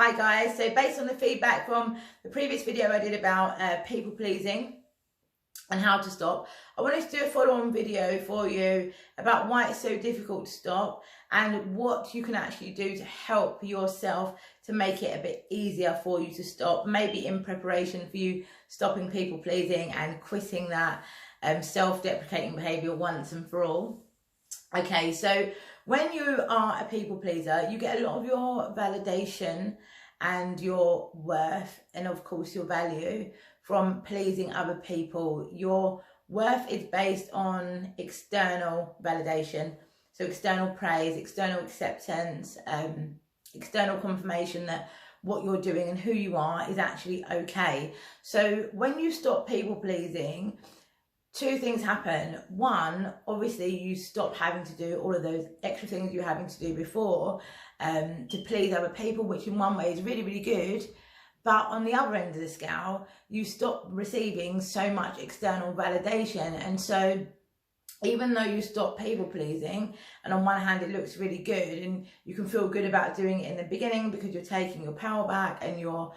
Hi guys, so based on the feedback from the previous video I did about people pleasing and how to stop, I wanted to do a follow-on video for you about why it's so difficult to stop and what you can actually do to help yourself to make it a bit easier for you to stop, maybe in preparation for you stopping people pleasing and quitting that self-deprecating behaviour once and for all. Okay, so when you are a people pleaser, you get a lot of your validation and your worth and of course your value from pleasing other people. Your worth is based on external validation, so external praise, external acceptance, external confirmation that what you're doing and who you are is actually okay. So when you stop people pleasing, two things happen. One, obviously you stop having to do all of those extra things you're having to do before to please other people, which in one way is really, really good. But on the other end of the scale, you stop receiving so much external validation. And so even though you stop people pleasing, and on one hand it looks really good and you can feel good about doing it in the beginning because you're taking your power back and you're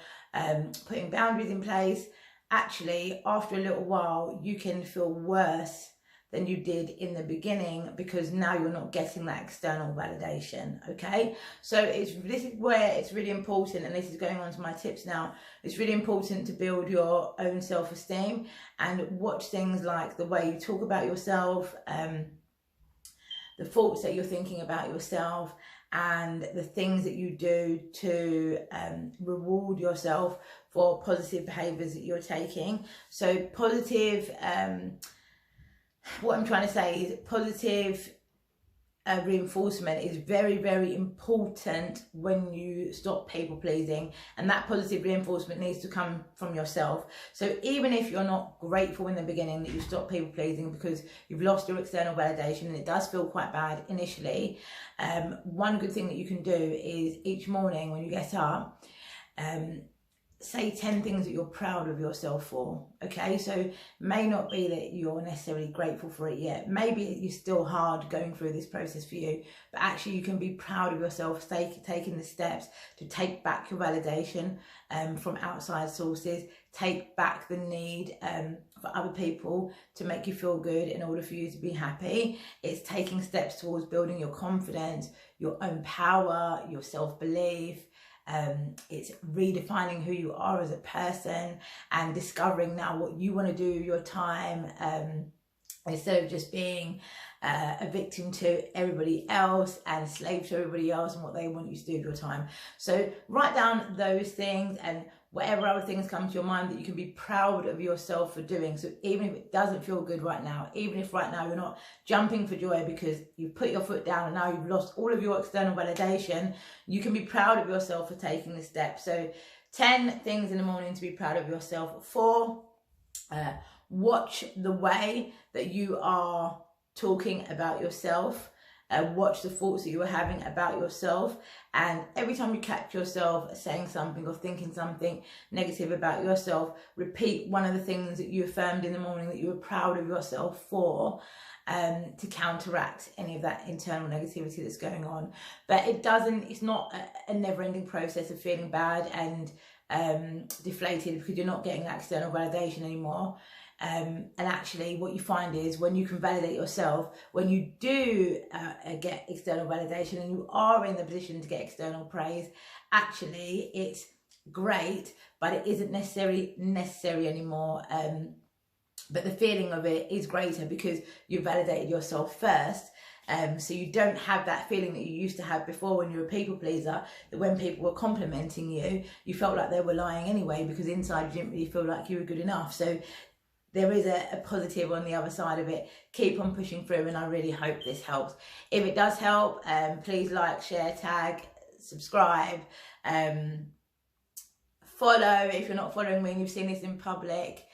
putting boundaries in place, actually after a little while you can feel worse than you did in the beginning because now you're not getting that external validation. Okay, so this is where it's really important, and this is going on to my tips now. It's really important to build your own self-esteem and watch things like the way you talk about yourself, the thoughts that you're thinking about yourself, and the things that you do to reward yourself for positive behaviours that you're taking. So positive, what I'm trying to say is positive reinforcement is very, very important when you stop people pleasing, and that positive reinforcement needs to come from yourself. So even if you're not grateful in the beginning that you stop people pleasing because you've lost your external validation and it does feel quite bad initially, one good thing that you can do is each morning when you get up, say 10 things that you're proud of yourself for. Okay, so it may not be that you're necessarily grateful for it yet. Maybe it's still hard going through this process for you, but actually you can be proud of yourself taking the steps to take back your validation from outside sources, take back the need for other people to make you feel good in order for you to be happy. It's taking steps towards building your confidence, your own power, your self-belief. It's redefining who you are as a person and discovering now what you want to do with your time, instead of just being a victim to everybody else and a slave to everybody else and what they want you to do with your time. So write down those things and whatever other things come to your mind that you can be proud of yourself for doing. So even if it doesn't feel good right now, even if right now you're not jumping for joy because you've put your foot down and now you've lost all of your external validation, you can be proud of yourself for taking the step. So 10 things in the morning to be proud of yourself for. Watch the way that you are talking about yourself. Watch the thoughts that you are having about yourself, and every time you catch yourself saying something or thinking something negative about yourself, repeat one of the things that you affirmed in the morning that you were proud of yourself for, to counteract any of that internal negativity that's going on. But it's not a never-ending process of feeling bad and deflated because you're not getting that external validation anymore. And actually what you find is when you can validate yourself, when you do get external validation and you are in the position to get external praise, actually it's great, but it isn't necessary anymore. But the feeling of it is greater because you validated yourself first. So you don't have that feeling that you used to have before when you were a people pleaser, that when people were complimenting you, you felt like they were lying anyway because inside you didn't really feel like you were good enough. So there is a positive on the other side of it. Keep on pushing through, and I really hope this helps. If it does help, please like, share, tag, subscribe, follow if you're not following me and you've seen this in public.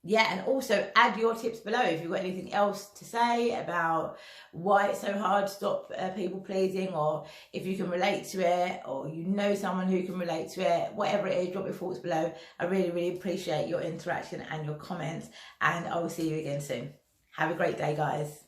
Yeah, and also add your tips below if you've got anything else to say about why it's so hard to stop people pleasing, or if you can relate to it, or you know someone who can relate to it. Whatever it is, drop your thoughts below. I really, really appreciate your interaction and your comments, and I will see you again soon. Have a great day, guys.